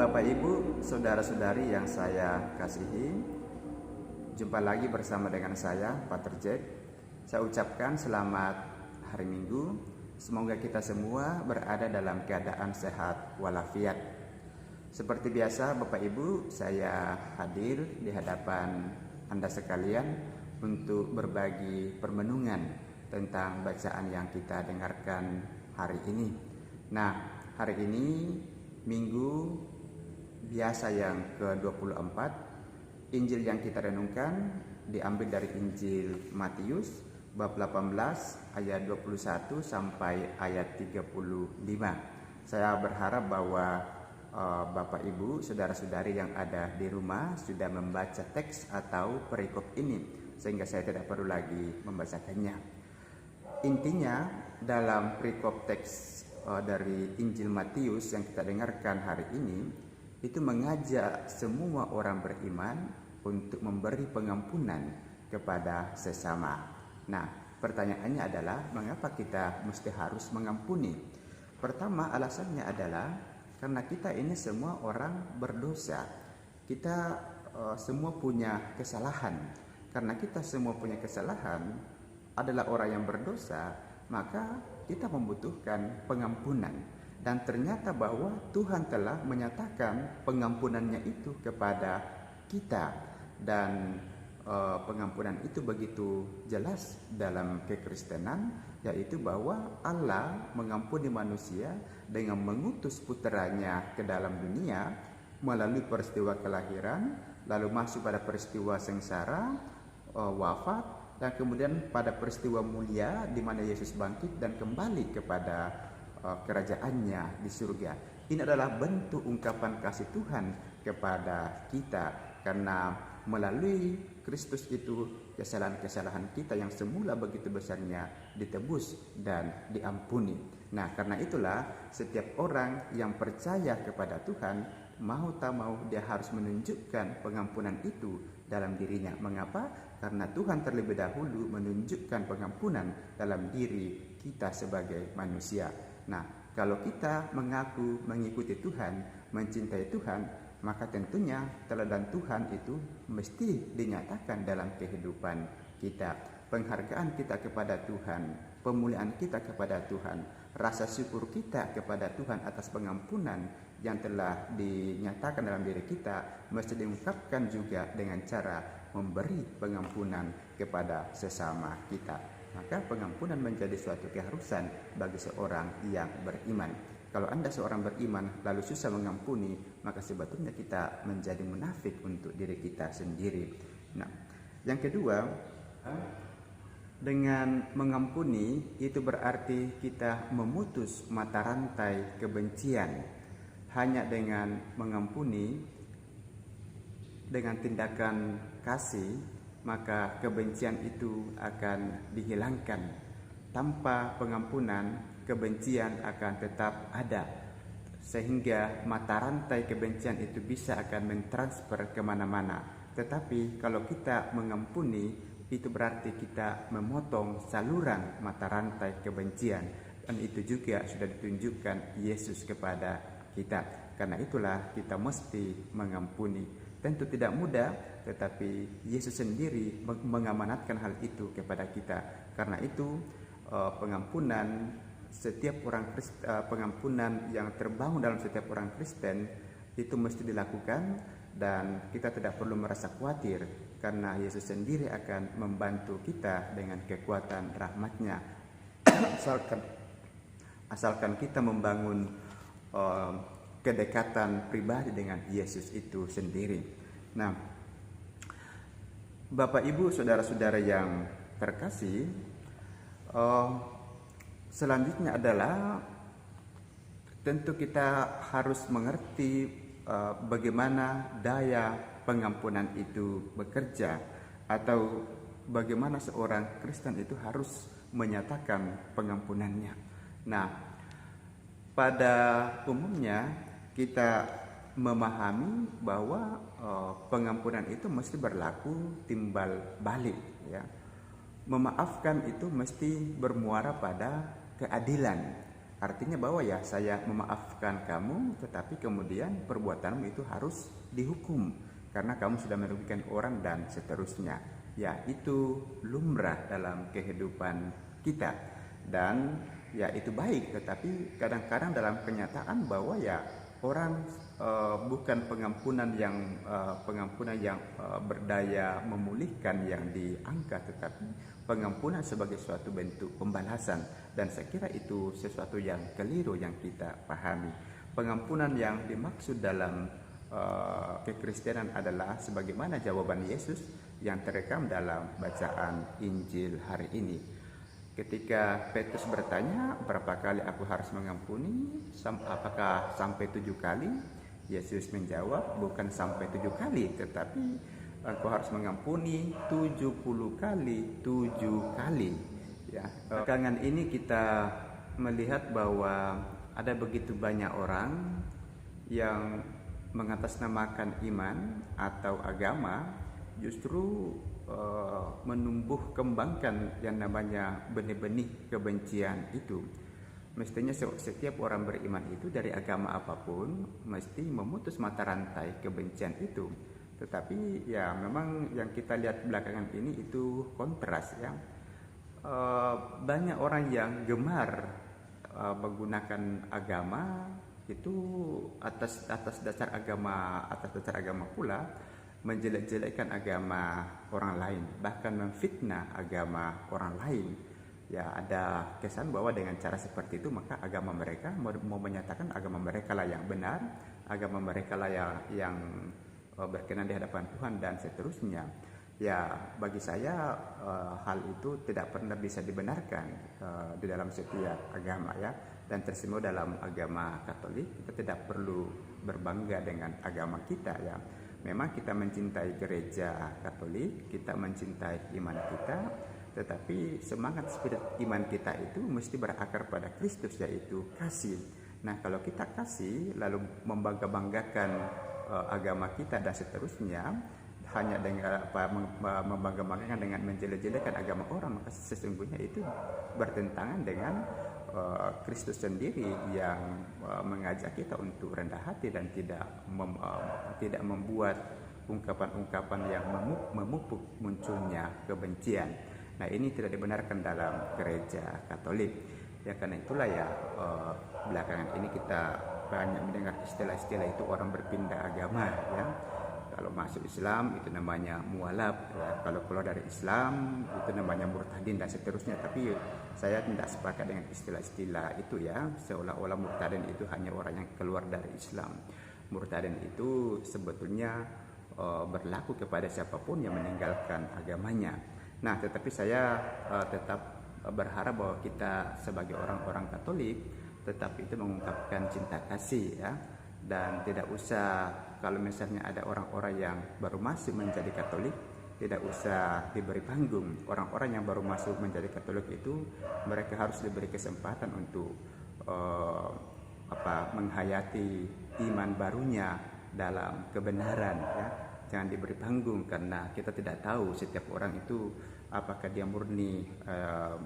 Bapak Ibu, saudara-saudari yang saya kasihi, jumpa lagi bersama dengan saya, Pater Jack. Saya ucapkan selamat hari Minggu. Semoga kita semua berada dalam keadaan sehat walafiat. Seperti biasa, Bapak Ibu, saya hadir di hadapan Anda sekalian untuk berbagi permenungan tentang bacaan yang kita dengarkan hari ini. Nah, hari ini Minggu biasa yang ke-24, Injil yang kita renungkan diambil dari Injil Matius bab 18 ayat 21 sampai ayat 35. Saya berharap bahwa Bapak Ibu, saudara-saudari yang ada di rumah sudah membaca teks atau perikop ini, sehingga saya tidak perlu lagi membacakannya. Intinya dalam perikop teks dari Injil Matius yang kita dengarkan hari ini, itu mengajak semua orang beriman untuk memberi pengampunan kepada sesama. Nah, pertanyaannya adalah mengapa kita mesti harus mengampuni? Pertama, alasannya adalah karena kita ini semua orang berdosa. Kita semua punya kesalahan. Karena kita semua punya kesalahan, adalah orang yang berdosa, maka kita membutuhkan pengampunan. Dan ternyata bahwa Tuhan telah menyatakan pengampunannya itu kepada kita. Dan pengampunan itu begitu jelas dalam kekristenan, yaitu bahwa Allah mengampuni manusia dengan mengutus puteranya ke dalam dunia melalui peristiwa kelahiran, lalu masuk pada peristiwa sengsara, wafat, dan kemudian pada peristiwa mulia di mana Yesus bangkit dan kembali kepada kerajaannya di surga. Ini adalah bentuk ungkapan kasih Tuhan kepada kita, karena melalui Kristus itu kesalahan-kesalahan kita yang semula begitu besarnya ditebus dan diampuni. Nah, karena itulah setiap orang yang percaya kepada Tuhan, mau tak mau dia harus menunjukkan pengampunan itu dalam dirinya. Mengapa? Karena Tuhan terlebih dahulu menunjukkan pengampunan dalam diri kita sebagai manusia. Nah, kalau kita mengaku mengikuti Tuhan, mencintai Tuhan, maka tentunya teladan Tuhan itu mesti dinyatakan dalam kehidupan kita. Penghargaan kita kepada Tuhan, pemuliaan kita kepada Tuhan, rasa syukur kita kepada Tuhan atas pengampunan yang telah dinyatakan dalam diri kita mesti diungkapkan juga dengan cara memberi pengampunan kepada sesama kita. Maka pengampunan menjadi suatu keharusan bagi seorang yang beriman. Kalau Anda seorang beriman lalu susah mengampuni, maka sebetulnya kita menjadi munafik untuk diri kita sendiri. Nah, yang kedua, dengan mengampuni itu berarti kita memutus mata rantai kebencian. Hanya dengan mengampuni, dengan tindakan kasih, maka kebencian itu akan dihilangkan. Tanpa pengampunan, kebencian akan tetap ada, sehingga mata rantai kebencian itu bisa akan mentransfer kemana-mana. Tetapi kalau kita mengampuni, itu berarti kita memotong saluran mata rantai kebencian, dan itu juga sudah ditunjukkan Yesus kepada kita. Karena itulah kita mesti mengampuni. Tentu tidak mudah, tetapi Yesus sendiri mengamanatkan hal itu kepada kita. Karena itu pengampunan pengampunan yang terbangun dalam setiap orang Kristen itu mesti dilakukan, dan kita tidak perlu merasa khawatir karena Yesus sendiri akan membantu kita dengan kekuatan rahmat-Nya. asalkan kita membangun kedekatan pribadi dengan Yesus itu sendiri. Nah, Bapak Ibu, saudara-saudara yang terkasih, selanjutnya adalah tentu kita harus mengerti bagaimana daya pengampunan itu bekerja, atau bagaimana seorang Kristen itu harus menyatakan pengampunannya. Nah, pada umumnya kita memahami bahwa pengampunan itu mesti berlaku timbal balik, ya. Memaafkan itu mesti bermuara pada keadilan. Artinya bahwa ya saya memaafkan kamu, tetapi kemudian perbuatanmu itu harus dihukum karena kamu sudah merugikan orang dan seterusnya. Ya, itu lumrah dalam kehidupan kita. Dan ya itu baik, tetapi kadang-kadang dalam kenyataan bahwa ya orang bukan pengampunan yang berdaya memulihkan yang diangkat, tetapi pengampunan sebagai suatu bentuk pembalasan. Dan saya kira itu sesuatu yang keliru yang kita pahami. Pengampunan yang dimaksud dalam kekristenan adalah sebagaimana jawaban Yesus yang terekam dalam bacaan Injil hari ini. Ketika Petrus bertanya, berapa kali aku harus mengampuni? Apakah sampai 7 kali? Yesus menjawab, bukan sampai 7 kali, tetapi engkau harus mengampuni 70 kali 7 kali. Ya, belakangan ini kita melihat bahwa ada begitu banyak orang yang mengatasnamakan iman atau agama justru menumbuh kembangkan yang namanya benih-benih kebencian itu. Mestinya setiap orang beriman itu dari agama apapun mesti memutus mata rantai kebencian itu. Tetapi ya memang yang kita lihat belakangan ini itu kontras ya. Banyak orang yang gemar menggunakan agama itu atas dasar agama pula menjelek-jelekkan agama orang lain, bahkan memfitnah agama orang lain. Ya, ada kesan bahwa dengan cara seperti itu maka agama mereka mau menyatakan agama mereka lah yang benar, agama mereka lah yang berkenan di hadapan Tuhan dan seterusnya. Ya, bagi saya hal itu tidak pernah bisa dibenarkan di dalam setiap agama ya. Dan tersemua dalam agama Katolik kita tidak perlu berbangga dengan agama kita ya. Memang kita mencintai gereja Katolik, kita mencintai iman kita, tetapi semangat spirit iman kita itu mesti berakar pada Kristus, yaitu kasih. Nah, kalau kita kasih lalu membangga-banggakan agama kita dan seterusnya hanya dengan membangga-banggakan dengan menjelek-jelekan agama orang, maka sesungguhnya itu bertentangan dengan Kristus sendiri yang mengajak kita untuk rendah hati dan tidak membuat ungkapan-ungkapan yang memupuk munculnya kebencian. Nah, ini tidak dibenarkan dalam gereja Katolik. Ya, karena itulah ya belakangan ini kita banyak mendengar istilah-istilah itu orang berpindah agama ya. Kalau masuk Islam itu namanya mualaf ya. Kalau keluar dari Islam itu namanya murtadin dan seterusnya. Tapi saya tidak sepakat dengan istilah-istilah itu ya. Seolah-olah murtadin itu hanya orang yang keluar dari Islam. Murtadin itu sebetulnya berlaku kepada siapapun yang meninggalkan agamanya. Nah, tetapi saya tetap berharap bahwa kita sebagai orang-orang Katolik tetap itu mengungkapkan cinta kasih ya. Dan tidak usah kalau misalnya ada orang-orang yang baru masuk menjadi Katolik, tidak usah diberi panggung. Orang-orang yang baru masuk menjadi Katolik itu mereka harus diberi kesempatan untuk menghayati iman barunya dalam kebenaran ya. Jangan diberi panggung karena kita tidak tahu setiap orang itu apakah dia murni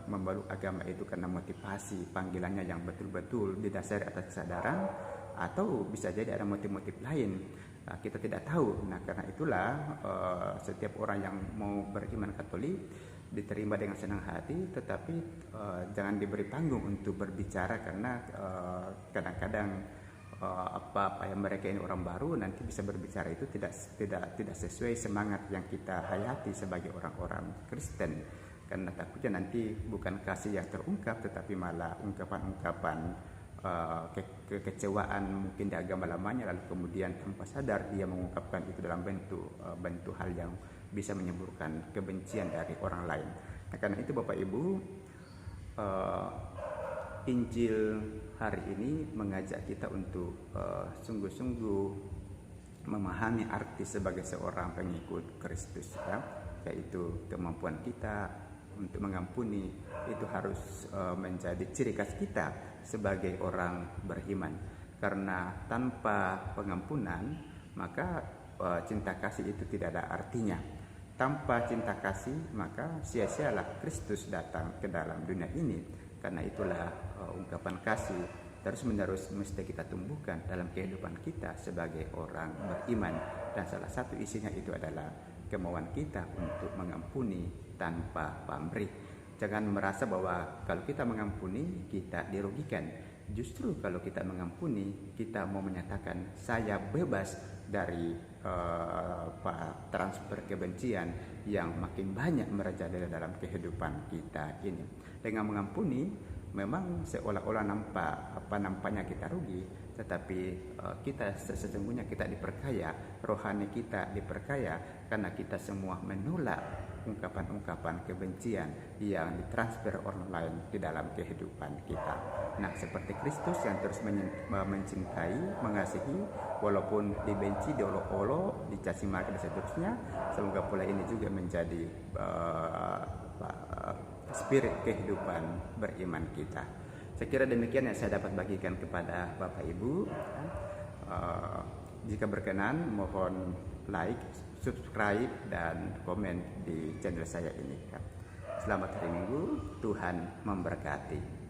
memeluk agama itu karena motivasi panggilannya yang betul-betul didasari atas kesadaran, atau bisa jadi ada motif-motif lain. Kita tidak tahu. Nah, karena itulah setiap orang yang mau beriman Katolik diterima dengan senang hati, tetapi jangan diberi panggung untuk berbicara karena kadang-kadang apa yang mereka ini orang baru nanti bisa berbicara itu tidak sesuai semangat yang kita hayati sebagai orang-orang Kristen. Karena takutnya nanti bukan kasih yang terungkap, tetapi malah ungkapan-ungkapan kekecewaan mungkin di agama lamanya, lalu kemudian tanpa sadar dia mengungkapkan itu dalam bentuk hal yang bisa menyemburkan kebencian dari orang lain. Nah, karena itu Bapak Ibu, Injil hari ini mengajak kita untuk sungguh-sungguh memahami arti sebagai seorang pengikut Kristus ya, yaitu kemampuan kita untuk mengampuni itu harus menjadi ciri khas kita sebagai orang beriman. Karena tanpa pengampunan maka cinta kasih itu tidak ada artinya. Tanpa cinta kasih maka sia-sialah Kristus datang ke dalam dunia ini. Karena itulah ungkapan kasih terus-menerus mesti kita tumbuhkan dalam kehidupan kita sebagai orang beriman. Dan salah satu isinya itu adalah kemauan kita untuk mengampuni tanpa pamrih. Jangan merasa bahwa kalau kita mengampuni kita dirugikan. Justru kalau kita mengampuni, kita mau menyatakan saya bebas dari transfer kebencian yang makin banyak merajalela dalam kehidupan kita ini. Dengan mengampuni, memang seolah-olah nampaknya kita rugi, tetapi kita sesungguhnya kita diperkaya, rohani kita diperkaya karena kita semua menolak ungkapan-ungkapan kebencian yang ditransfer orang lain di dalam kehidupan kita. Nah, seperti Kristus yang terus mencintai, mengasihi, walaupun dibenci, diolok-olok, dicaci maki dan seterusnya, semoga pula ini juga menjadi spirit kehidupan beriman kita. Saya kira demikian yang saya dapat bagikan kepada Bapak Ibu. Jika berkenan, mohon like, subscribe, dan komen di channel saya ini. Selamat hari Minggu, Tuhan memberkati.